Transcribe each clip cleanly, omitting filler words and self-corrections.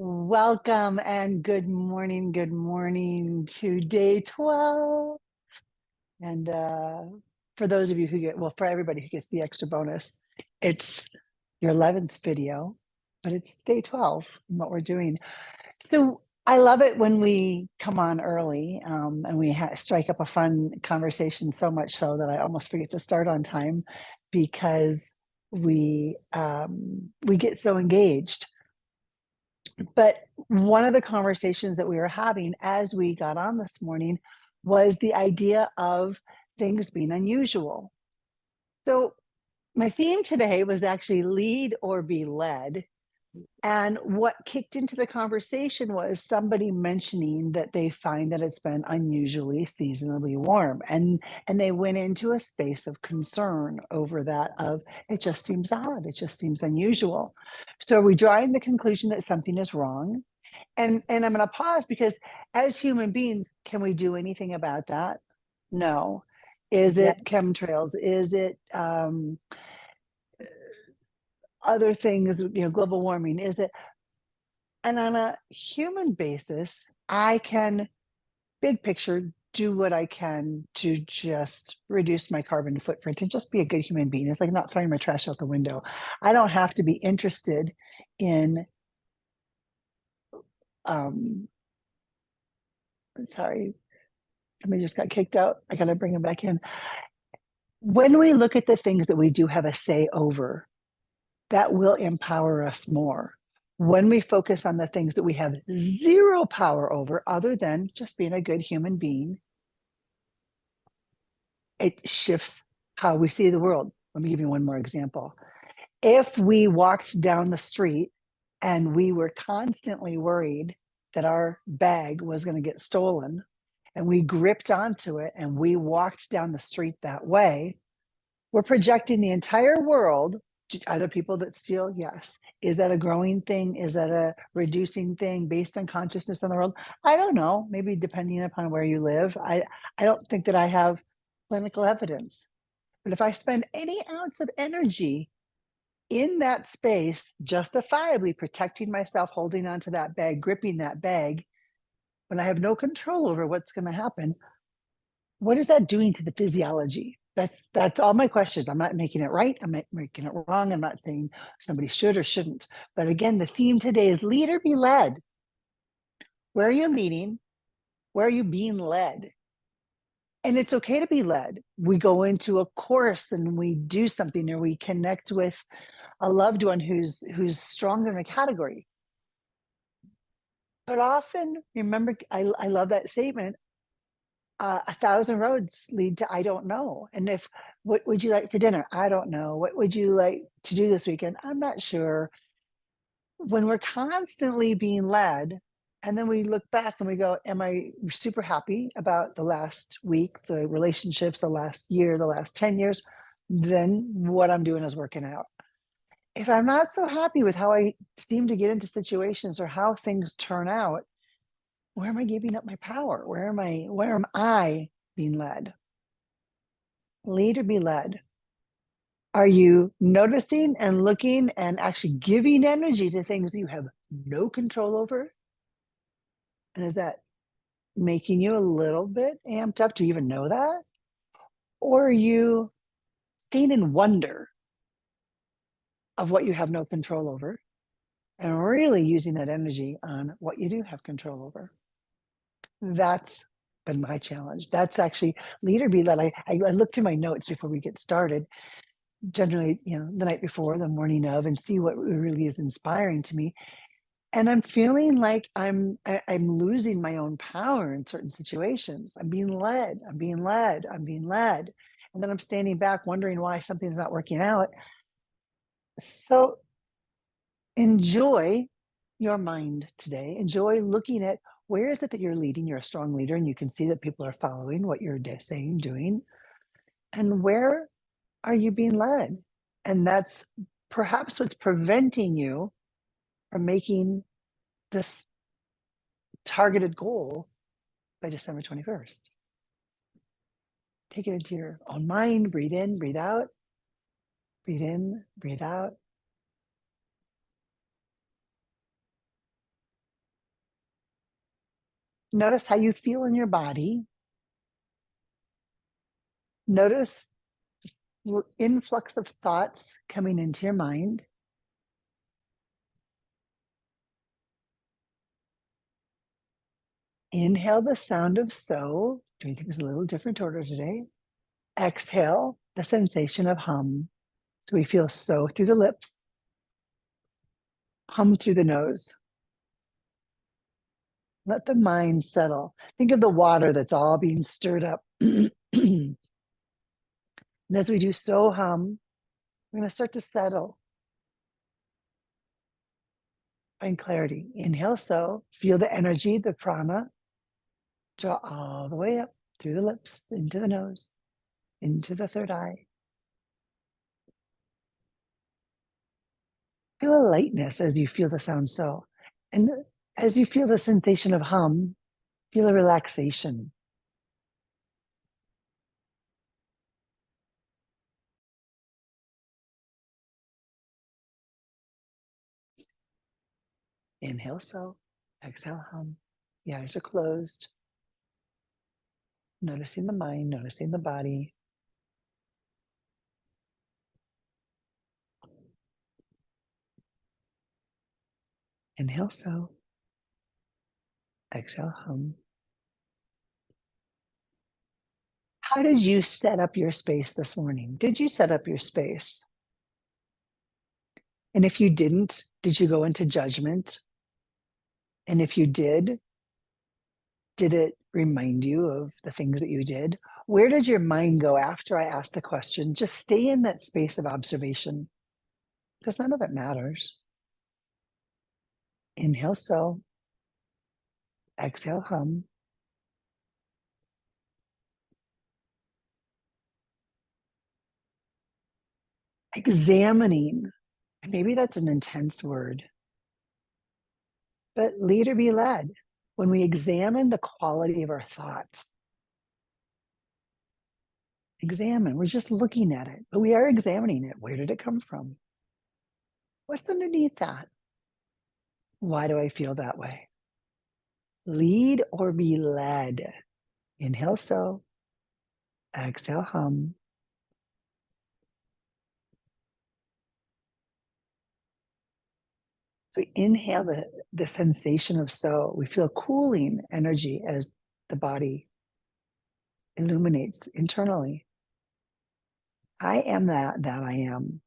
Welcome and good morning to day 12. And for those of you who get, well, for everybody who gets the extra bonus, it's your 11th video, but it's day 12 and what we're doing. So I love it when we come on early and we strike up a fun conversation, so much so that I almost forget to start on time because we get so engaged. But one of the conversations that we were having as we got on this morning was the idea of things being unusual. So, my theme today was actually lead or be led. And what kicked into the conversation was somebody mentioning that they find that it's been unusually seasonally warm. And they went into a space of concern over that of it just seems odd, it just seems unusual. So are we drawing the conclusion that something is wrong? And I'm going to pause because as human beings, can we do anything about that? No. Is Yeah. it chemtrails? Is it other things, global warming? Is it? And on a human basis, I can, big picture, do what I can to just reduce my carbon footprint and just be a good human being. It's like not throwing my trash out the window. I don't have to be interested in sorry, somebody just got kicked out. I got to bring him back in. When we look at the things that we do have a say over, that will empower us more. When we focus on the things that we have zero power over, other than just being a good human being, it shifts how we see the world. Let me give you one more example. If we walked down the street and we were constantly worried that our bag was going to get stolen, and we gripped onto it and we walked down the street that way, we're projecting the entire world. Are there people that steal? Yes. Is that a growing thing? Is that a reducing thing based on consciousness in the world? I don't know. Maybe depending upon where you live. I don't think that I have clinical evidence. But if I spend any ounce of energy in that space, justifiably protecting myself, holding onto that bag, gripping that bag, when I have no control over what's going to happen, what is that doing to the physiology? That's all my questions. I'm not making it right. I'm not making it wrong. I'm not saying somebody should or shouldn't. But again, the theme today is lead or be led. Where are you leading? Where are you being led? And it's okay to be led. We go into a course and we do something, or we connect with a loved one who's stronger in a category. But often, remember, I love that statement. 1,000 roads lead to I don't know. And if what would you like for dinner? I don't know. What would you like to do this weekend? I'm not sure. When we're constantly being led, and then we look back and we go, am I super happy about the last week, the relationships, the last year, the last 10 years? Then what I'm doing is working out. If I'm not so happy with how I seem to get into situations or how things turn out, where am I giving up my power? Where am I being led? Lead or be led? Are you noticing and looking and actually giving energy to things that you have no control over? And is that making you a little bit amped up to even know that? Or are you staying in wonder of what you have no control over and really using that energy on what you do have control over? That's been my challenge. That's actually lead or be led. I look through my notes before we get started, generally, the night before, the morning of, and see what really is inspiring to me. And I'm feeling like I'm losing my own power in certain situations. I'm being led. And then I'm standing back wondering why something's not working out. So enjoy your mind today. Enjoy looking at where is it that you're leading. You're a strong leader and you can see that people are following what you're saying, doing. And where are you being led? And that's perhaps what's preventing you from making this targeted goal by December 21st. Take it into your own mind, breathe in, breathe out, breathe in, breathe out. Notice how you feel in your body. Notice the influx of thoughts coming into your mind. Inhale the sound of so, doing things a little different order today. Exhale the sensation of hum. So we feel so through the lips, hum through the nose. Let the mind settle. Think of the water that's all being stirred up. And as we do so hum, we're going to start to settle. Find clarity. Inhale so, feel the energy, the prana. Draw all the way up through the lips, into the nose, into the third eye. Feel a lightness as you feel the sound so. And as you feel the sensation of hum, feel a relaxation. Inhale so, exhale hum. The eyes are closed. Noticing the mind, noticing the body. Inhale so, exhale hum. How did you set up your space this morning? Did you set up your space? And if you didn't, did you go into judgment? And if you did it remind you of the things that you did? Where did your mind go after I asked the question? Just stay in that space of observation because none of it matters. Inhale so, exhale hum. Examining, and maybe that's an intense word, but lead or be led. When we examine the quality of our thoughts, we're just looking at it, but we are examining it. Where did it come from? What's underneath that? Why do I feel that way? Lead or be led. Inhale so, exhale hum. We inhale the sensation of so. We feel cooling energy as the body illuminates internally. I am that I am.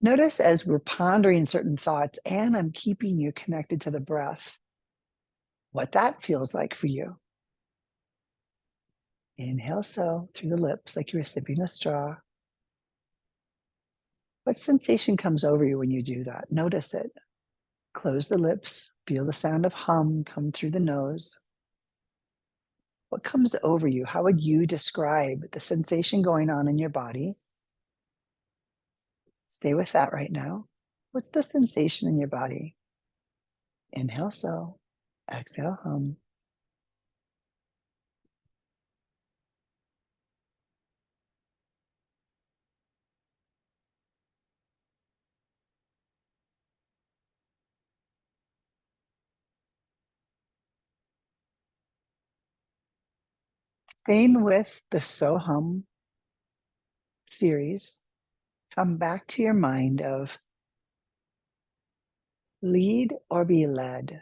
Notice as we're pondering certain thoughts and I'm keeping you connected to the breath, what that feels like for you. Inhale so through the lips like you were sipping a straw. What sensation comes over you when you do that? Notice it. Close the lips. Feel the sound of hum come through the nose. What comes over you? How would you describe the sensation going on in your body? Stay with that right now. What's the sensation in your body? Inhale so, exhale hum. Staying with the so hum series, come back to your mind of lead or be led.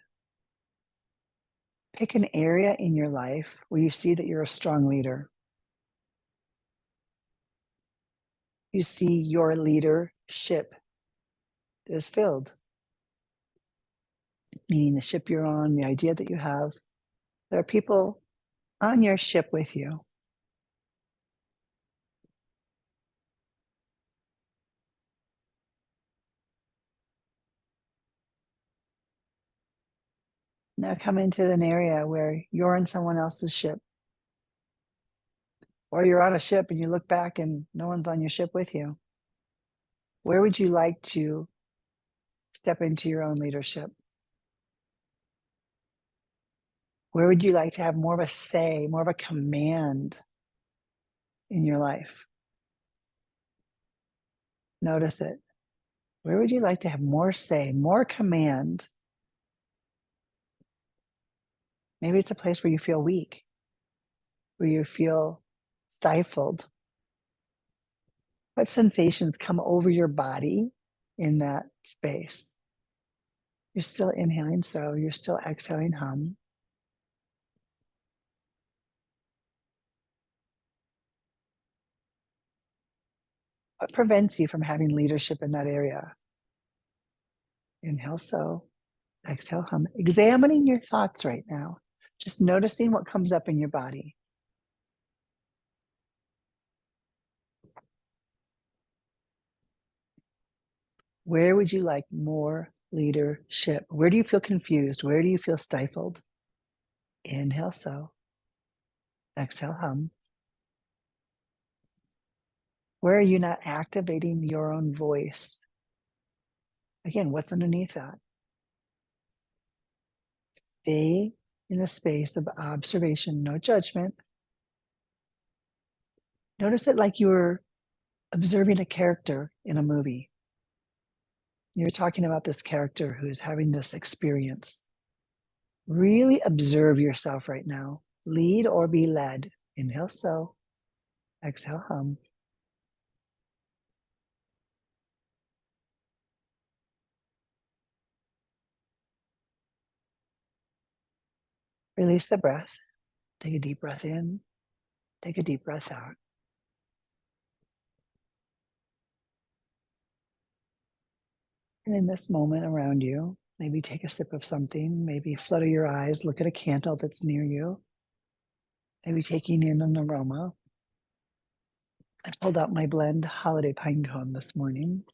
Pick an area in your life where you see that you're a strong leader. You see your leadership is filled, meaning the ship you're on, the idea that you have. There are people on your ship with you. Now come into an area where you're in someone else's ship, or you're on a ship and you look back and no one's on your ship with you. Where would you like to step into your own leadership? Where would you like to have more of a say, more of a command in your life? Notice it. Where would you like to have more say, more command? Maybe it's a place where you feel weak, where you feel stifled. What sensations come over your body in that space? You're still inhaling, so you're still exhaling, hum. What prevents you from having leadership in that area? Inhale, so. Exhale, hum. Examining your thoughts right now. Just noticing what comes up in your body. Where would you like more leadership? Where do you feel confused? Where do you feel stifled? Inhale, so. Exhale, hum. Where are you not activating your own voice? Again, what's underneath that? Stay in the space of observation, no judgment. Notice it like you were observing a character in a movie. You're talking about this character who's having this experience. Really observe yourself right now. Lead or be led. Inhale, so. Exhale, hum. Release the breath. Take a deep breath in. Take a deep breath out. And in this moment around you, maybe take a sip of something. Maybe flutter your eyes. Look at a candle that's near you. Maybe taking in an aroma. I pulled out my blend holiday pine cone this morning.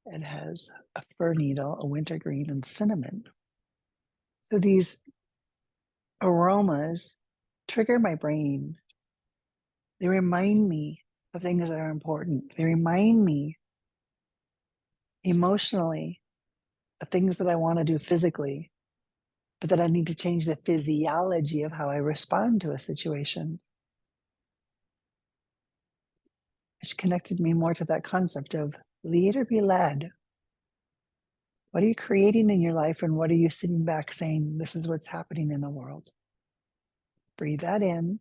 It has a fir needle, a wintergreen, and cinnamon. So these aromas trigger my brain. They remind me of things that are important. They remind me emotionally of things that I want to do physically, but that I need to change the physiology of how I respond to a situation. Which connected me more to that concept of lead or be led. What are you creating in your life, and what are you sitting back saying, this is what's happening in the world? Breathe that in.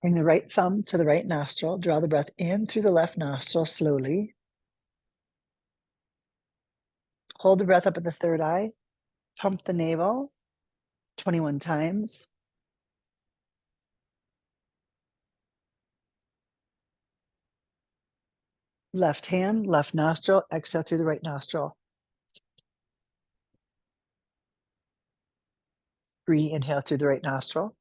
Bring the right thumb to the right nostril. Draw the breath in through the left nostril slowly. Hold the breath up at the third eye. Pump the navel 21 times. Left hand, left nostril. Exhale through the right nostril. Re-inhale through the right nostril.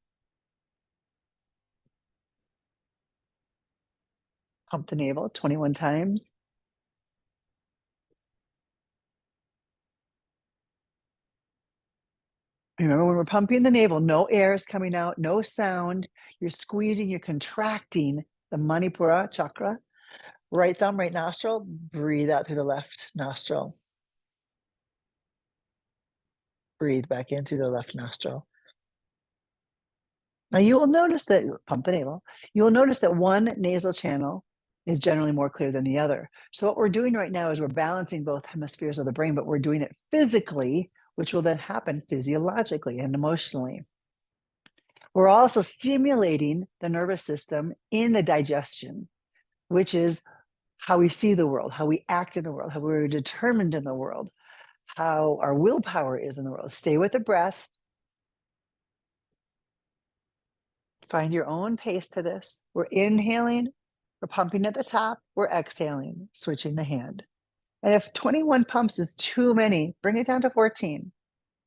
Pump the navel 21 times. Remember, when we're pumping the navel, no air is coming out, no sound. You're squeezing, you're contracting the Manipura chakra. Right thumb, right nostril. Breathe out through the left nostril. Breathe back in through the left nostril. Now you will notice that, pump the navel, you will notice that one nasal channel is generally more clear than the other. So what we're doing right now is we're balancing both hemispheres of the brain, but we're doing it physically, which will then happen physiologically and emotionally. We're also stimulating the nervous system in the digestion, which is how we see the world, how we act in the world, how we're determined in the world, how our willpower is in the world. Stay with the breath. Find your own pace to this. We're inhaling, we're pumping at the top, we're exhaling, switching the hand. And if 21 pumps is too many, bring it down to 14.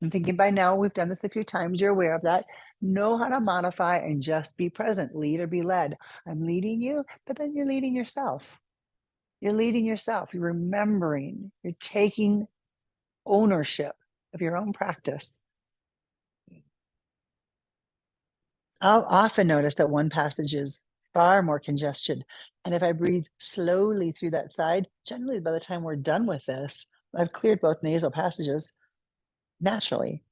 I'm thinking by now we've done this a few times, you're aware of that. Know how to modify and just be present, lead or be led. I'm leading you, but then you're leading yourself. You're leading yourself. You're remembering, you're taking ownership of your own practice. I'll often notice that one passage is far more congestion. And if I breathe slowly through that side, generally by the time we're done with this, I've cleared both nasal passages naturally.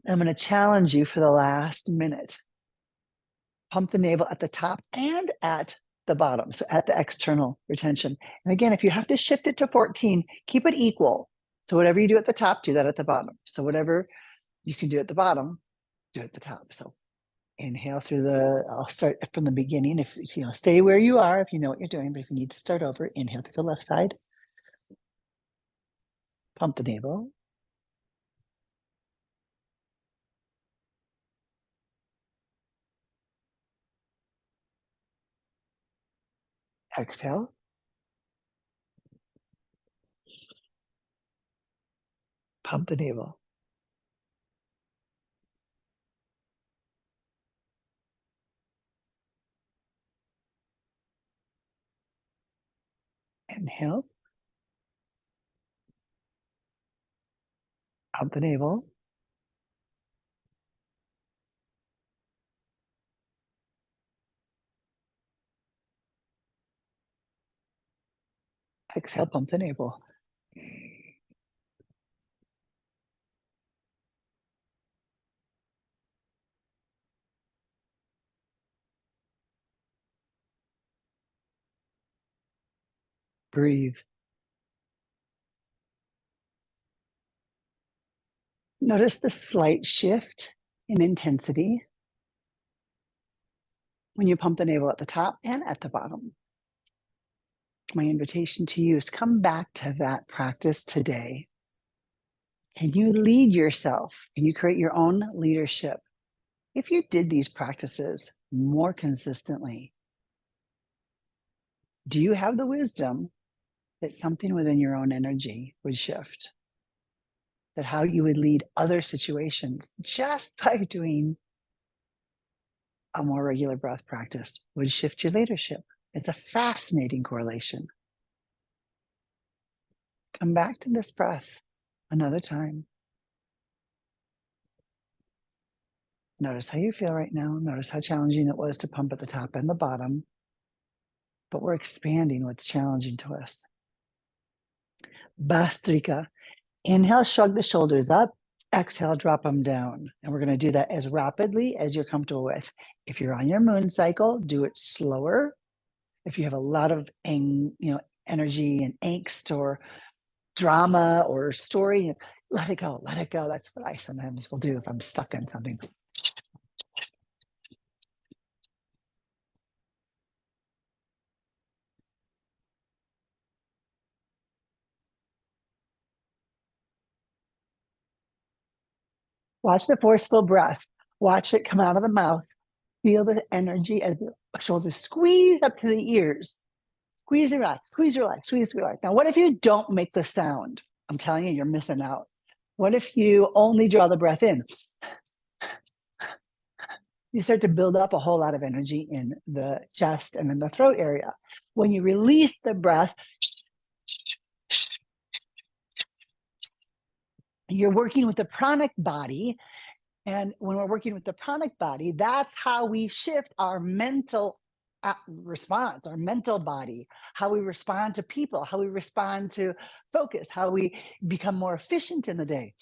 I'm going to challenge you for the last minute. Pump the navel at the top and at the bottom, so at the external retention. And again, if you have to shift it to 14, keep it equal. So whatever you do at the top, do that at the bottom. So whatever you can do at the bottom, do at the top. So inhale through the, I'll start from the beginning. If you know, stay where you are if you know what you're doing, but if you need to start over, inhale through the left side. Pump the navel. Exhale. Pump the navel. Inhale. Pump the navel. Exhale, pump the navel. Breathe. Notice the slight shift in intensity when you pump the navel at the top and at the bottom. My invitation to you is come back to that practice today. Can you lead yourself? Can you create your own leadership? If you did these practices more consistently, do you have the wisdom that something within your own energy would shift? That how you would lead other situations just by doing a more regular breath practice would shift your leadership? It's a fascinating correlation. Come back to this breath another time. Notice how you feel right now. Notice how challenging it was to pump at the top and the bottom. But we're expanding what's challenging to us. Bastrika. Inhale, shrug the shoulders up. Exhale, drop them down. And we're going to do that as rapidly as you're comfortable with. If you're on your moon cycle, do it slower. If you have a lot of energy and angst or drama or story, let it go, let it go. That's what I sometimes will do if I'm stuck on something. Watch the forceful breath. Watch it come out of the mouth. Feel the energy as the shoulders squeeze up to the ears. Squeeze, relax, squeeze, relax, squeeze, relax. Now, what if you don't make the sound? I'm telling you, you're missing out. What if you only draw the breath in? You start to build up a whole lot of energy in the chest and in the throat area. When you release the breath, you're working with the pranic body. And when we're working with the pranic body, that's how we shift our mental response, our mental body, how we respond to people, how we respond to focus, how we become more efficient in the day.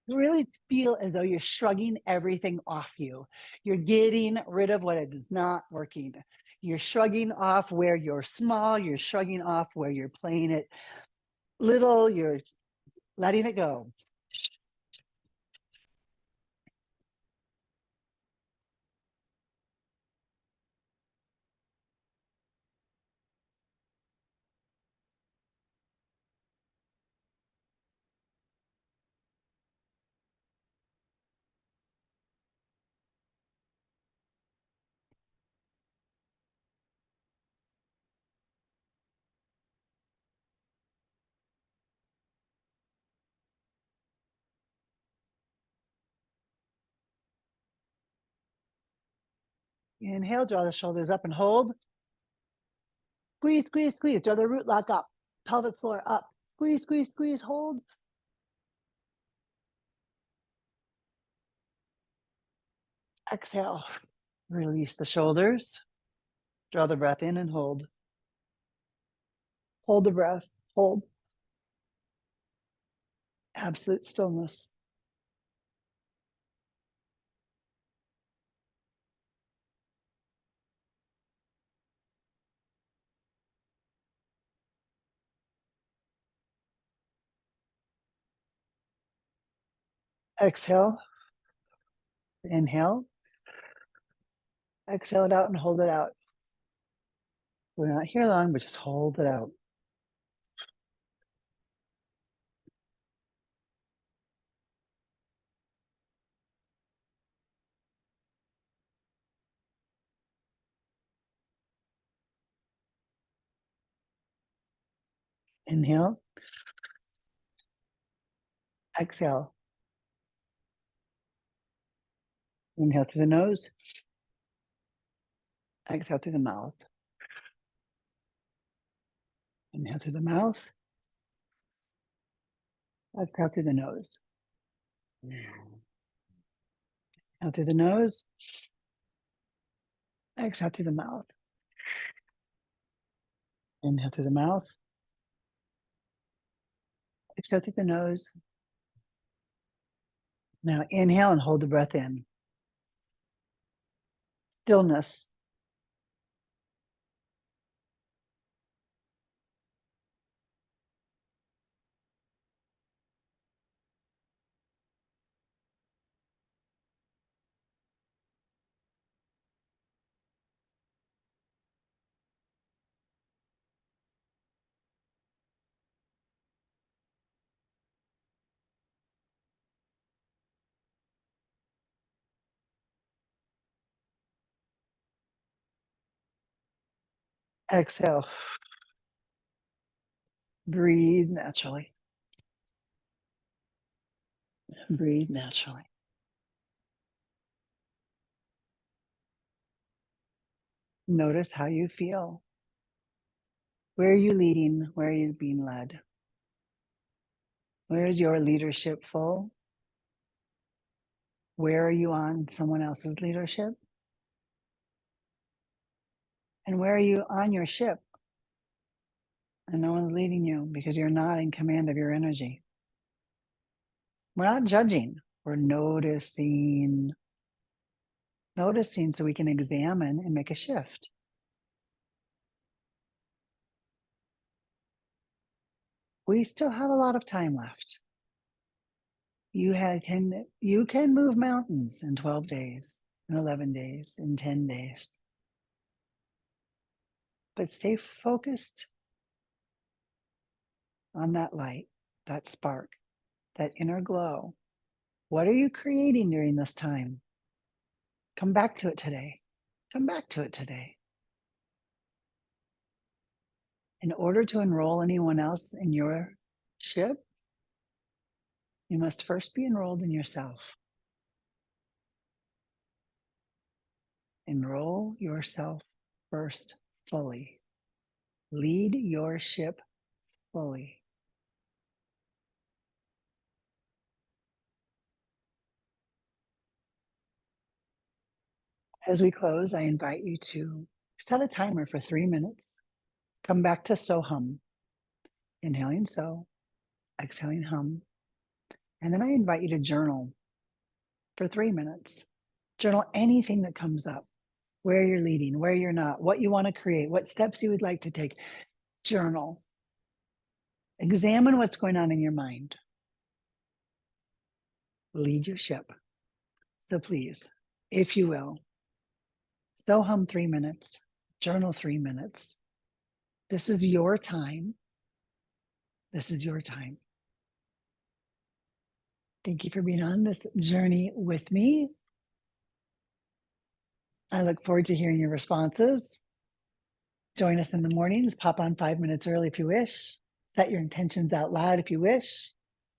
Really feel as though you're shrugging everything off you. You're getting rid of what is not working. You're shrugging off where you're small. You're shrugging off where you're playing it little. You're letting it go. Inhale, draw the shoulders up and hold. Squeeze, squeeze, squeeze. Draw the root lock up. Pelvic floor up. Squeeze, squeeze, squeeze, hold. Exhale. Release the shoulders. Draw the breath in and hold. Hold the breath. hold, absolute stillness. Exhale, inhale, exhale it out and hold it out. We're not here long, but just hold it out. Inhale, exhale. Inhale through the nose, exhale through the mouth. Inhale through the mouth, exhale through the nose. Inhale through the nose, exhale through the mouth. Inhale through the mouth, exhale through the nose. Now inhale and hold the breath in. Stillness. Exhale. Breathe naturally. Breathe naturally. Notice how you feel. Where are you leading? Where are you being led? Where is your leadership full? Where are you on someone else's leadership? And where are you on your ship? And no one's leading you because you're not in command of your energy. We're not judging, we're noticing. Noticing so we can examine and make a shift. We still have a lot of time left. You can move mountains in 12 days, in 11 days, in 10 days. But stay focused on that light, that spark, that inner glow. What are you creating during this time? Come back to it today. Come back to it today. In order to enroll anyone else in your ship, you must first be enrolled in yourself. Enroll yourself first fully. Lead your ship fully. As we close, I invite you to set a timer for 3 minutes. Come back to so hum. Inhaling so, exhaling hum. And then I invite you to journal for 3 minutes. Journal anything that comes up, where you're leading, where you're not, what you want to create, what steps you would like to take. Journal. Examine what's going on in your mind. Lead your ship. So please, if you will, so hum 3 minutes, journal 3 minutes. This is your time. This is your time. Thank you for being on this journey with me. I look forward to hearing your responses. Join us in the mornings. Pop on 5 minutes early if you wish. Set your intentions out loud if you wish.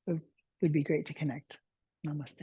It would be great to connect. Namaste.